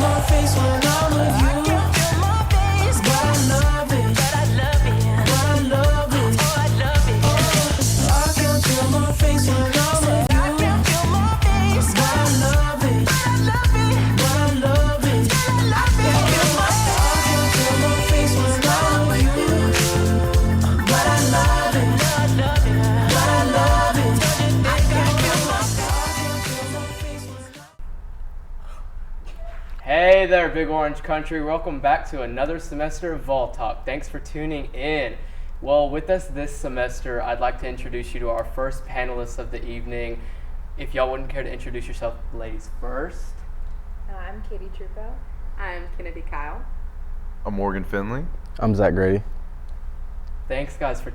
my face when I'm with you. I can't feel my face, but I love it. But I love it. But I love it. Oh, I love it. I can't feel my face when I'm with you. I can't feel my face, but I love it. But I love it. But I love it. But I love it. I can't feel my face when I'm with you. But I love it. But I love it. But I love it. I can't feel my face when I'm. Hey there, Big Orange Country. Welcome back to another semester of VolTalk. Thanks for tuning in. Well, with us this semester, I'd like to introduce you to our first panelists of the evening. If y'all wouldn't care to introduce yourself, ladies first. I'm Katie Trupo. I'm Kennedy Kyle. I'm Morgan Finley. I'm Zach Grady. Thanks, guys, for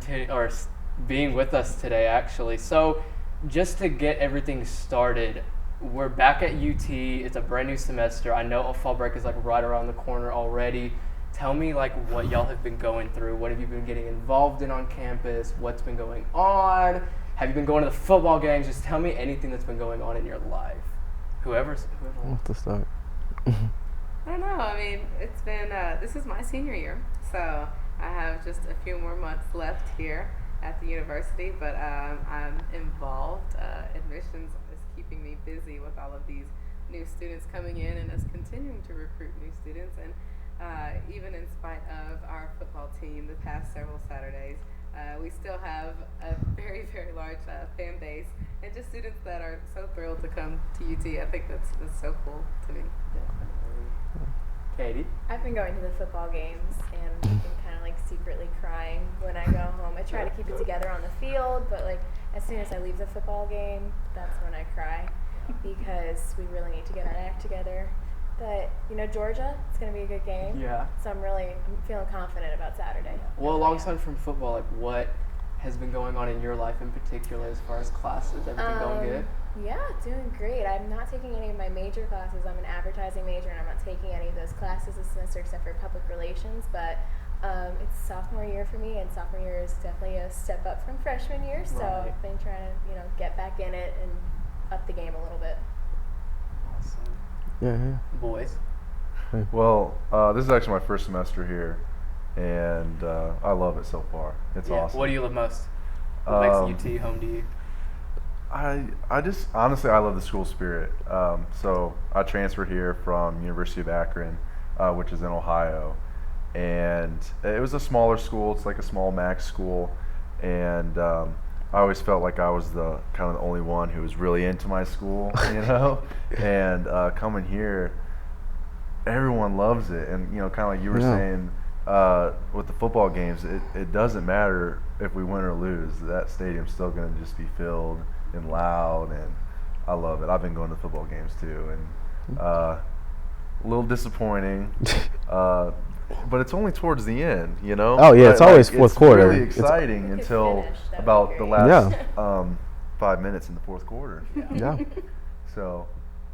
being with us today, actually. So, just to get everything started, we're back at UT. It's a brand new semester. I know fall break is like right around the corner already. Tell me like what y'all have been going through. What have you been getting involved in on campus? What's been going on? Have you been going to the football games? Just tell me anything that's been going on in your life. Whoever. What's the start? I don't know. I mean, it's been, this is my senior year, so I have just a few more months left here at the university, but I'm involved. Admissions is keeping me busy with all of these new students coming in and us continuing to recruit new students. And even in spite of our football team the past several Saturdays, we still have a very, very large fan base and just students that are so thrilled to come to UT. I think that's so cool to me. Katie? I've been going to the football games and been kind of like secretly crying when I go home. I try to keep it together on the field, but like as soon as I leave the football game, that's when I cry because we really need to get our act together. But you know, Georgia, it's going to be a good game. Yeah. So I'm feeling confident about Saturday. Well, alongside from football, like what has been going on in your life in particular as far as classes? Everything going good? Yeah, doing great. I'm not taking any of my major classes. I'm an advertising major, and I'm not taking any of those classes this semester except for public relations. But it's sophomore year for me, and sophomore year is definitely a step up from freshman year. So Right. I've been trying to, get back in it and up the game a little bit. Awesome. Yeah. Boys? Well, this is actually my first semester here, and I love it so far. It's awesome. What do you love most? What makes UT home to you? I just honestly I love the school spirit. So I transferred here from University of Akron, which is in Ohio, and it was a smaller school. It's like a small max school, and I always felt like I was the kind of the only one who was really into my school, And coming here, everyone loves it, and kind of like you were saying with the football games, it doesn't matter if we win or lose. That stadium's still going to just be filled and loud, and I love it. I've been going to football games too, and a little disappointing, but it's only towards the end, Oh yeah, it's always fourth quarter. It's really exciting until about the last 5 minutes in the fourth quarter. Yeah. So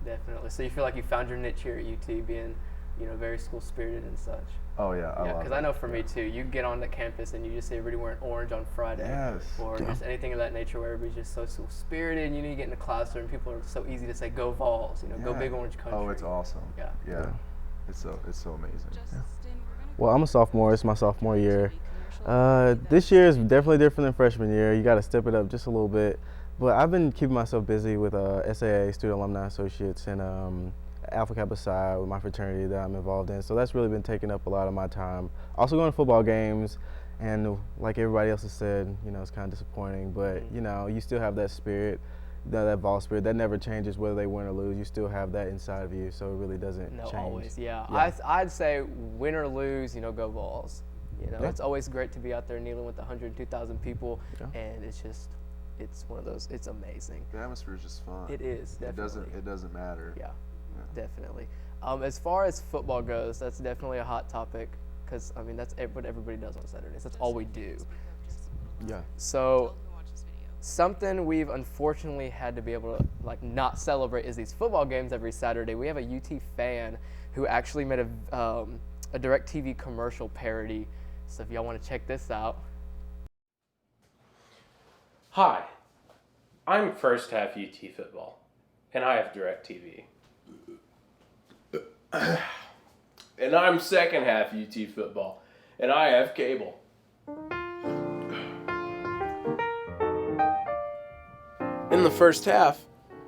Definitely. So you feel like you found your niche here at UT, being, very school spirited and such. oh yeah, I love Because it. I know for me too, you get on the campus and you just see everybody wearing orange on Friday, Yes. or just anything of that nature where everybody's just so spirited. And you get in the classroom, people are so easy to say, "Go Vols," go Yeah. Big Orange Country. Oh, it's awesome. Yeah. It's so amazing. Well, I'm a sophomore. It's my sophomore year. This year is definitely different than freshman year. You got to step it up just a little bit. But I've been keeping myself busy with SAA, Student Alumni Associates, and Alpha Kappa Psi with my fraternity that I'm involved in. So that's really been taking up a lot of my time. Also going to football games, and like everybody else has said, it's kind of disappointing. But you still have that spirit, that Vol spirit that never changes whether they win or lose. You still have that inside of you, so it really doesn't No, change. always, yeah. I'd say win or lose, go Vols. It's always great to be out there kneeling with 102,000 people, and it's one of those. It's amazing. The atmosphere is just fun. It is definitely. It doesn't matter. Yeah, definitely. As far as football goes, that's definitely a hot topic because that's what everybody does on Saturdays. That's all we do. Yeah. So something we've unfortunately had to be able to not celebrate is these football games every Saturday. We have a UT fan who actually made a DirecTV commercial parody. So if y'all want to check this out. Hi, I'm first half UT football, and I have DirecTV. And I'm second half UT football, and I have cable. In the first half,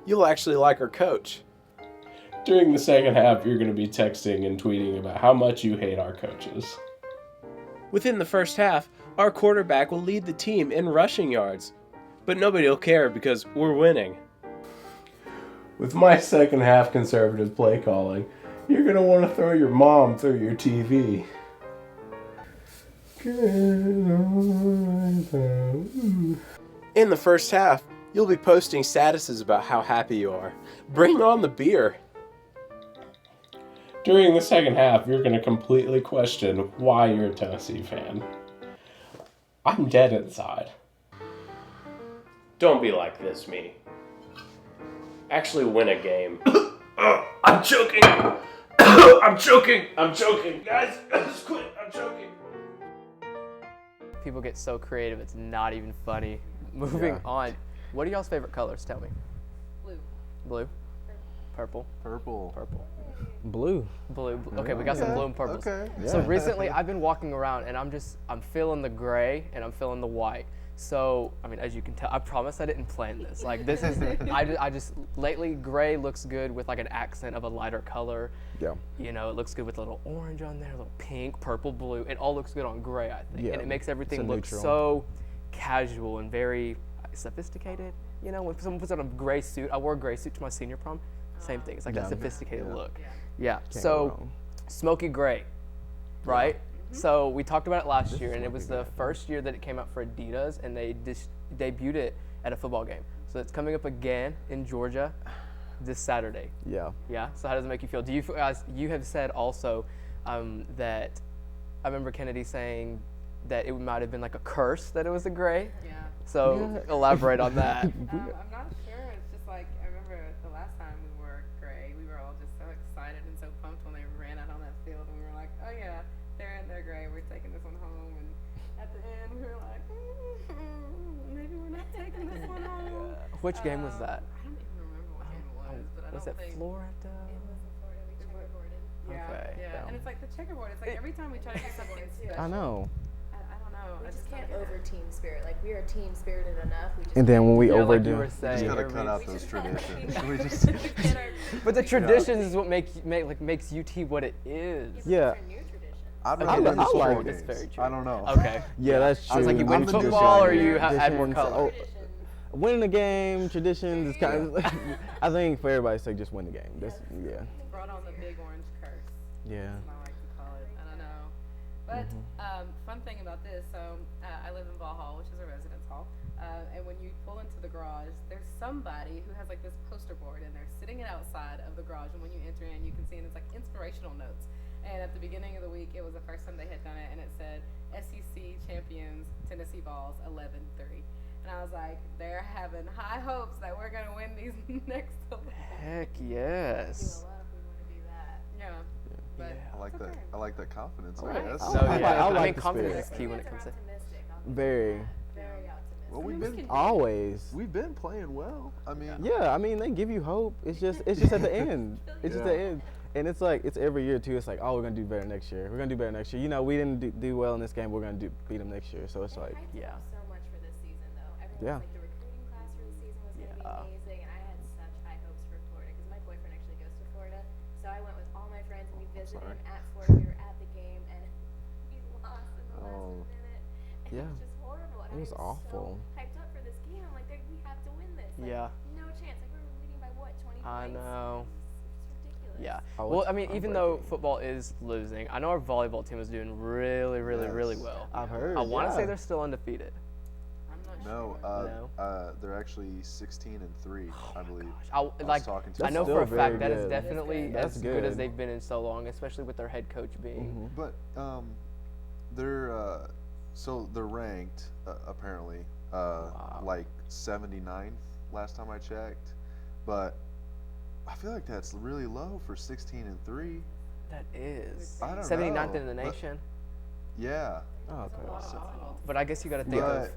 you'll actually like our coach. During the second half, you're going to be texting and tweeting about how much you hate our coaches. Within the first half, our quarterback will lead the team in rushing yards, but nobody will care because we're winning. With my second half conservative play calling, you're going to want to throw your mom through your TV. In the first half, you'll be posting statuses about how happy you are. Bring on the beer. During the second half, you're going to completely question why you're a Tennessee fan. I'm dead inside. Don't be like this, me. Actually win a game. I'm choking. I'm choking. Guys, just quit. I'm choking. People get so creative, it's not even funny. Moving on. What are y'all's favorite colors? Tell me. Blue. Blue? Purple? Purple. Purple. Blue. Blue. Okay, we got some blue and purples. Okay. So recently I've been walking around and I'm feeling the gray and I'm feeling the white. So, I mean, as you can tell, I promise I didn't plan this. Like, this is, I just, lately, gray looks good with like an accent of a lighter color. Yeah. You know, it looks good with a little orange on there, a little pink, purple, blue. It all looks good on gray, I think. Yeah, And it makes everything it's a look neutral. so casual and very sophisticated. You know, when someone puts on a gray suit, I wore a gray suit to my senior prom. Same thing. It's like a sophisticated look. Yeah. Can't go So, wrong. smoky gray, right? So we talked about it last year, and it was the first year that it came out for Adidas, and they debuted it at a football game. So it's coming up again in Georgia this Saturday. Yeah. Yeah. So how does it make you feel? Do you, as you have said also, that I remember Kennedy saying that it might have been like a curse that it was a gray. Yeah. So elaborate on that. I'm not sure. It's just like I remember the last time we wore gray, we were all just so excited and so pumped when they ran out on that field, and we were like, oh yeah, they're in their gray. We're taking this one home, and at the end we were like, maybe we're not taking this one home. Which game was that? I don't even remember what game it was, but I Was don't it think. Florida? It was in Florida. We checkerboarded. Yeah, Okay, yeah, damn. and it's like the checkerboard. It's like every time we try to do something special. I know. I don't know. We I just don't can't get it. over team spirit. Like, we are team spirited enough. We just And then when we Yeah, like overdo, you were saying. Just gotta every- cut out We those just gotta traditions. keep- We just But the traditions is what makes UT what it is. Yeah. These are new traditions. I'd Okay, rather that's win the true. football That's games. very true. I don't know. Okay. yeah, that's true. I was like, you win I'm the football or tradition. you add more Traditions, color? Winning the game, traditions is kind of. I think for everybody's sake, just win the game. That's yeah. Brought on the big orange curse. Yeah. I like to call it. I don't know. But fun thing about this, so I live in Ball Hall, which is a residence hall. And when you pull into the garage, there's somebody who has like this poster board, and they're sitting it outside of the garage. And when you enter in, you can see, and it's like inspirational notes. And at the beginning of the week, it was the first time they had done it, and it said SEC champions Tennessee Vols 11-3. And I was like, they're having high hopes that we're gonna win these next 11. Heck Do yes. a lot if we want to do that. Yeah. But I like it's that. okay. I like that confidence. Right. Yes. So I yeah, I like mean the confidence spirit. is key when You it guys comes to. are optimistic. I'll give you Very. that. Very optimistic. Well, we've been- Always. we've been playing well. I mean, Yeah, I mean they give you hope. It's just at the end. It's just the Yeah. end. And it's like it's every year too. It's like, oh, we're gonna do better next year. We're gonna do better next year. You know, we didn't do well in this game. We're gonna beat them next year. So it's And like, I hyped Yeah. up so much for this season, though. Everyone Yeah. was like, the recruiting class for the season was going to Yeah. be amazing, and I had such high hopes for Florida because my boyfriend actually goes to Florida. So I went with all my friends, and we visited sorry. him at Florida. We were at the game, and we lost in the Oh. last minute. And Yeah. it was just horrible. And It was I awful. so hyped up for this game. I'm like, we have to win this. Like, Yeah. No chance. Like, we were leading by what, 20 I points? know. It's ridiculous. Yeah. Oh, Well, it's I mean, even though heartbreaking. football is losing, I know our volleyball team is doing really Yes. well. I've heard. I want to say yeah. they're still undefeated. I'm not no, sure. they're actually 16-3, I believe. I was like. talking to I That's know still for a very fact that is good. definitely That's as good as good. they've been in so long, especially with their head coach being. But they're so they're ranked apparently like 79th last time I checked, but I feel like that's really low for 16-3. That is. I don't 79th know, in the but- nation. Yeah, Oh, There's a lot of okay. volleyball But I guess you got to think of.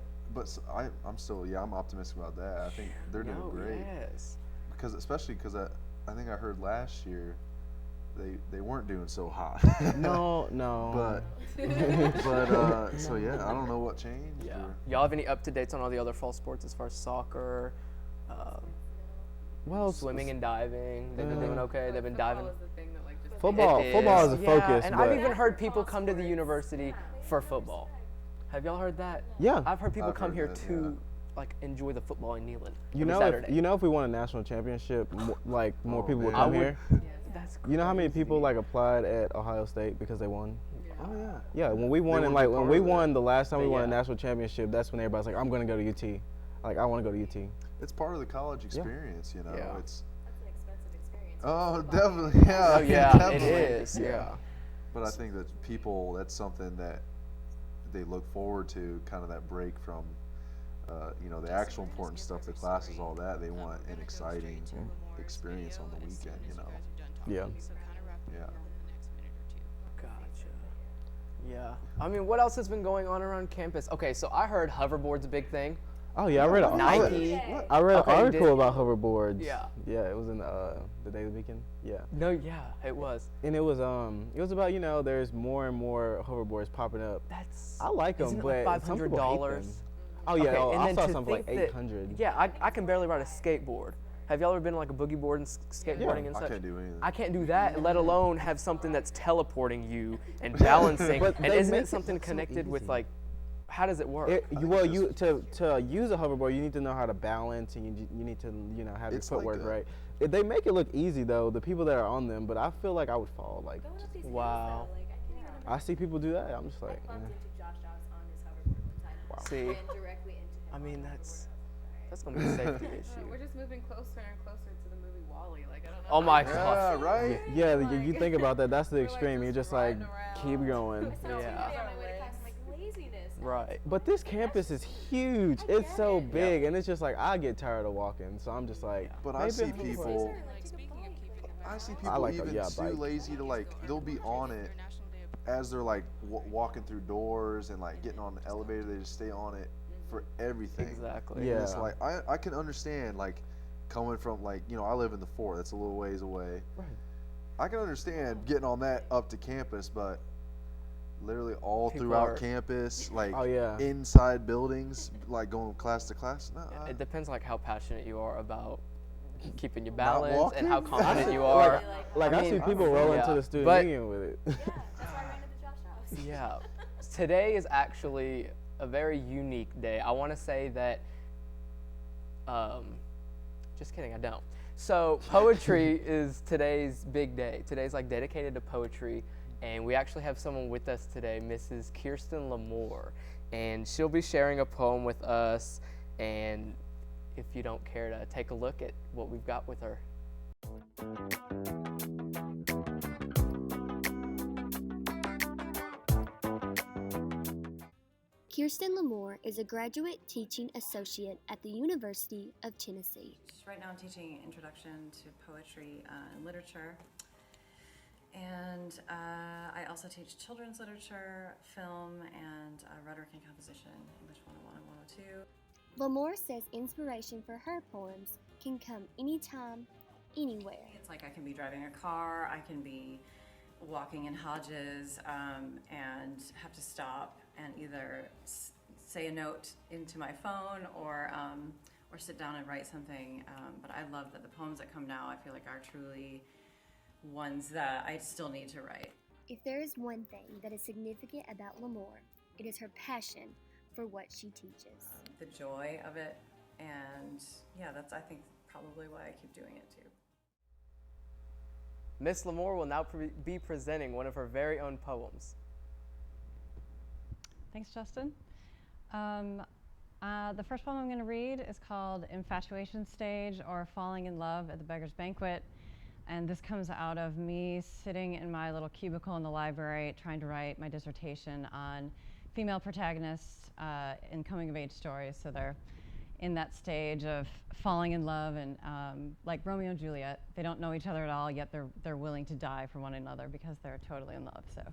I'm still I'm optimistic about that. I think they're doing No, great yes. because especially because I think I heard last year they weren't doing so hot. No, no. But so yeah, I don't know what changed. Yeah. or- Y'all have any up to dates on all the other fall sports as far as soccer, well, swimming and diving? They've been doing okay. They've been Football diving. is the thing that like just football is a Yeah, focus, and but I've even heard people come to the university for football. Have y'all heard that? yeah. I've heard people I've come heard here that, to like enjoy the football in Neyland. You every know, Saturday. if we won a national championship, more Oh, people would man. come I would- here. That's You know how many people crazy. like applied at Ohio State because they won? Oh yeah. Yeah, when we won, They and wanna like be when part we of that. won the last time we won a Yeah. national championship, that's when everybody's like, I'm gonna go to UT. Like I want to go to UT. It's part of the college experience, you know. Yeah. It's That's an expensive experience. oh definitely yeah. Oh yeah, it definitely. is. Yeah. But I think that people, that's something that they look forward to, kind of that break from, the actual important stuff, the classes, all that. They want an exciting experience on the weekend, Yeah. Yeah. Gotcha. Yeah. I mean, what else has been going on around campus? Okay, so I heard hoverboard's a big thing. Oh yeah, I read Nike. I read Okay, an you article did? about hoverboards. Yeah. Yeah, it was in the Daily Beacon. Yeah. No, yeah, it was. And it was about there's more and more hoverboards popping up. That's. I like them, Isn't it but like some people hate $500? them. Oh yeah, Okay, and I then saw to something like think that- 800. Yeah, I can barely ride a skateboard. Have y'all ever been on like a boogie board and skateboarding and I such? can't do anything. I can't do that, let alone have something that's teleporting you and balancing. But And they isn't make it it something look so connected with easy. like, how does it work? To use a hoverboard, you need to know how to balance, and you need to have your It's like footwork a- right. They make it look easy though, the people that are on them, but I feel like I would fall. Like Going up these hills, Wow. though, like, I can't even I see people do that, I'm just I like, bumped eh. into Josh Dobbs on his hoverboard one time. Wow. See? Ran directly into him I on mean, the that's hoverboard. gonna be a safety We're issue. just moving closer and closer to the movie Wall-E. Like I don't know. Oh my Yeah, god. right. Yeah, you think about that. That's the We're, like, extreme. You're just just like riding around. keep going. I said Yeah. to you on my way to class, I'm like, laziness. Right. But this campus is huge. I It's get so it. big, and it's just like I get tired of walking, so I'm just like. But I maybe see a hoverboard. people. Like, take a bike, like, I see I people like a- even yeah, too bike. lazy to they'll be on it as they're like walking through doors and like getting on the elevator. They just stay on it for everything. Exactly. Yeah. And it's like I can understand like coming from like I live in the Fort. That's a little ways away. Right. I can understand getting on that up to campus, but literally all People throughout are- campus, like Oh, yeah. inside buildings, like going class to class. No, It depends like how passionate you are about keeping your Not balance and how walking? confident you are. Like I mean, see people roll into yeah, the student but- union with it. yeah, that's why I ran into Josh Dobbs. Yeah. Today is actually a very unique day. I want to say that. Just kidding, I don't. So poetry is today's big day. Today's like dedicated to poetry, and we actually have someone with us today, Mrs. Kierstyn Lamour, and she'll be sharing a poem with us. And if you don't care to take a look at what we've got with her. Kierstyn Lamour is a graduate teaching associate at the University of Tennessee. Right now I'm teaching Introduction to Poetry and Literature. And I also teach children's literature, film, and rhetoric and composition, English 101 and 102. Lamour says inspiration for her poems can come anytime, anywhere. It's like I can be driving a car, I can be walking in Hodges and have to stop and either say a note into my phone or sit down and write something. But I love that the poems that come now, I feel like are truly ones that I still need to write. If there is one thing that is significant about Lamour, it is her passion for what she teaches. The joy of it, and yeah, that's I think probably why I keep doing it too. Miss Lamour will now be presenting one of her very own poems. Thanks, Justin. The first poem I'm going to read is called Infatuation Stage, or Falling in Love at the Beggar's Banquet. And this comes out of me sitting in my little cubicle in the library trying to write my dissertation on female protagonists in coming-of-age stories. So they're in that stage of falling in love, and like Romeo and Juliet, they don't know each other at all, yet they're willing to die for one another because they're totally in love. So,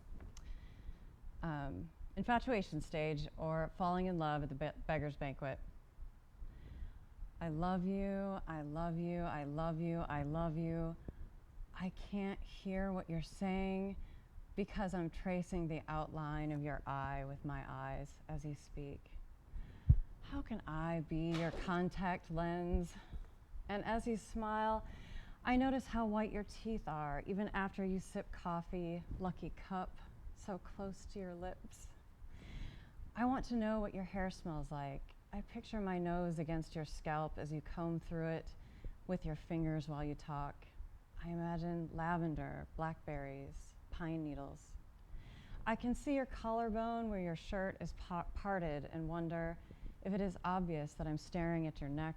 infatuation stage, or falling in love at the beggar's banquet. I love you, I love you, I love you, I love you. I can't hear what you're saying because I'm tracing the outline of your eye with my eyes as you speak. How can I be your contact lens? And as you smile, I notice how white your teeth are, even after you sip coffee, lucky cup, so close to your lips. I want to know what your hair smells like. I picture my nose against your scalp as you comb through it with your fingers while you talk. I imagine lavender, blackberries, pine needles. I can see your collarbone where your shirt is parted and wonder if it is obvious that I'm staring at your neck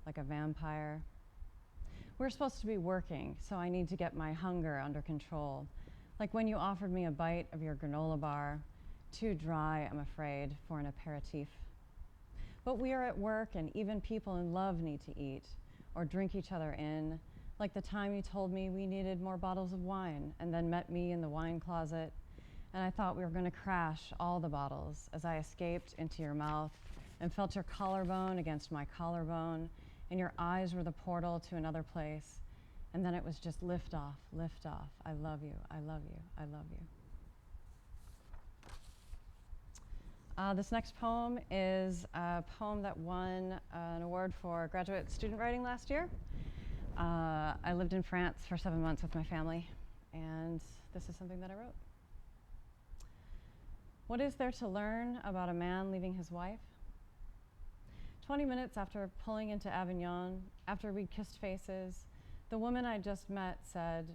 like a vampire. We're supposed to be working, so I need to get my hunger under control. Like when you offered me a bite of your granola bar, too dry, I'm afraid, for an aperitif. But we are at work, and even people in love need to eat or drink each other in, like the time you told me we needed more bottles of wine and then met me in the wine closet, and I thought we were going to crash all the bottles as I escaped into your mouth and felt your collarbone against my collarbone, and your eyes were the portal to another place, and then it was just lift off, I love you, I love you, I love you. This next poem is a poem that won an award for graduate student writing last year. I lived in France for 7 months with my family, and this is something that I wrote. What is there to learn about a man leaving his wife? 20 minutes after pulling into Avignon, after we'd kissed faces, the woman I just met said,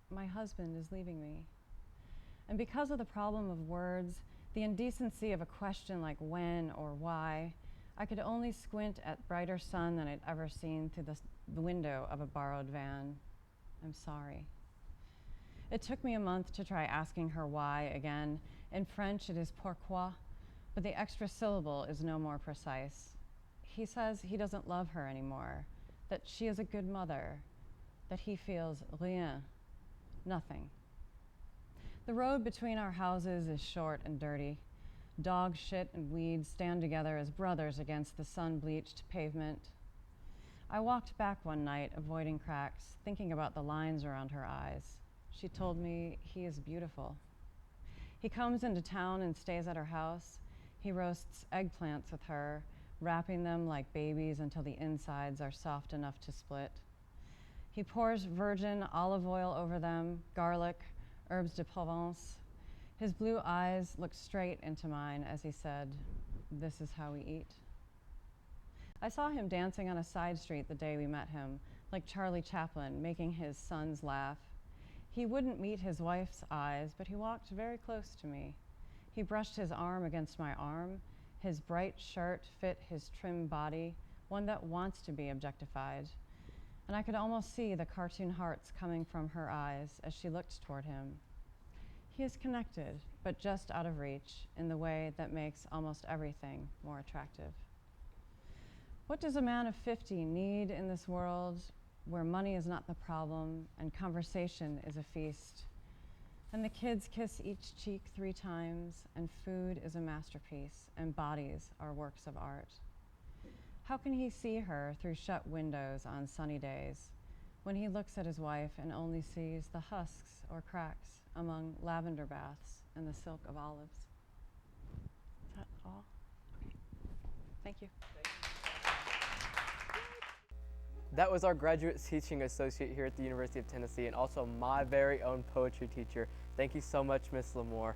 "My husband is leaving me." And because of the problem of words, the indecency of a question like when or why, I could only squint at brighter sun than I'd ever seen through the window of a borrowed van. I'm sorry. It took me a month to try asking her why again. In French, it is pourquoi, but the extra syllable is no more precise. He says he doesn't love her anymore, that she is a good mother, that he feels rien, nothing. The road between our houses is short and dirty. Dog shit and weeds stand together as brothers against the sun-bleached pavement. I walked back one night, avoiding cracks, thinking about the lines around her eyes. She told me he is beautiful. He comes into town and stays at her house. He roasts eggplants with her, wrapping them like babies until the insides are soft enough to split. He pours virgin olive oil over them, garlic, herbes de Provence. His blue eyes looked straight into mine as he said, "This is how we eat." I saw him dancing on a side street the day we met him, like Charlie Chaplin, making his sons laugh. He wouldn't meet his wife's eyes, but he walked very close to me. He brushed his arm against my arm. His bright shirt fit his trim body, one that wants to be objectified. And I could almost see the cartoon hearts coming from her eyes as she looked toward him. He is connected, but just out of reach, in the way that makes almost everything more attractive. What does a man of 50 need in this world where money is not the problem and conversation is a feast, and the kids kiss each cheek 3 times, and food is a masterpiece, and bodies are works of art? How can he see her through shut windows on sunny days when he looks at his wife and only sees the husks or cracks among lavender baths and the silk of olives? Is that all? Okay. Thank you. That was our graduate teaching associate here at the University of Tennessee, and also my very own poetry teacher. Thank you so much, Miss Lamour.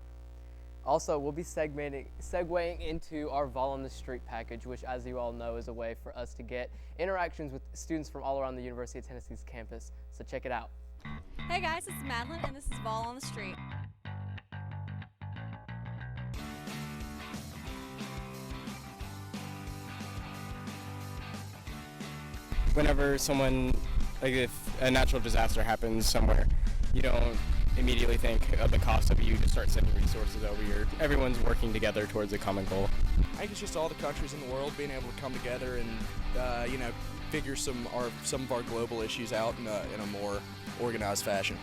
Also, we'll be segueing into our Vol on the Street package, which, as you all know, is a way for us to get interactions with students from all around the University of Tennessee's campus. So check it out. Hey guys, it's Madeline, and this is Vol on the Street. Whenever someone, like if a natural disaster happens somewhere, you don't immediately think of the cost of it. You just start sending resources over here. Everyone's working together towards a common goal. I think it's just all the countries in the world being able to come together and, figure some of our global issues out in a more organized fashion.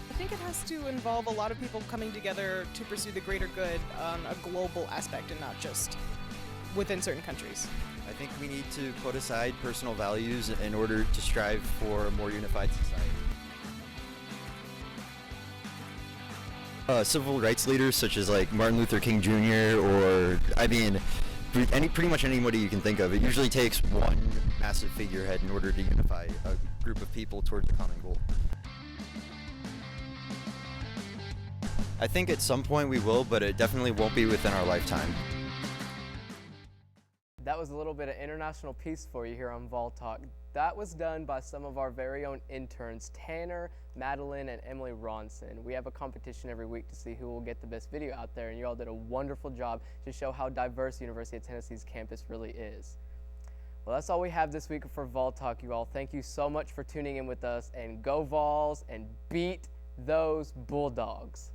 I think it has to involve a lot of people coming together to pursue the greater good on a global aspect and not just within certain countries. I think we need to put aside personal values in order to strive for a more unified society. Civil rights leaders such as like Martin Luther King Jr. or, I mean, pretty much anybody you can think of. It usually takes one massive figurehead in order to unify a group of people towards a common goal. I think at some point we will, but it definitely won't be within our lifetime. That was a little bit of international peace for you here on VolTalk. That was done by some of our very own interns, Tanner, Madeline, and Emily Ronson. We have a competition every week to see who will get the best video out there, and you all did a wonderful job to show how diverse University of Tennessee's campus really is. Well, that's all we have this week for VolTalk, you all. Thank you so much for tuning in with us, and go Vols and beat those Bulldogs.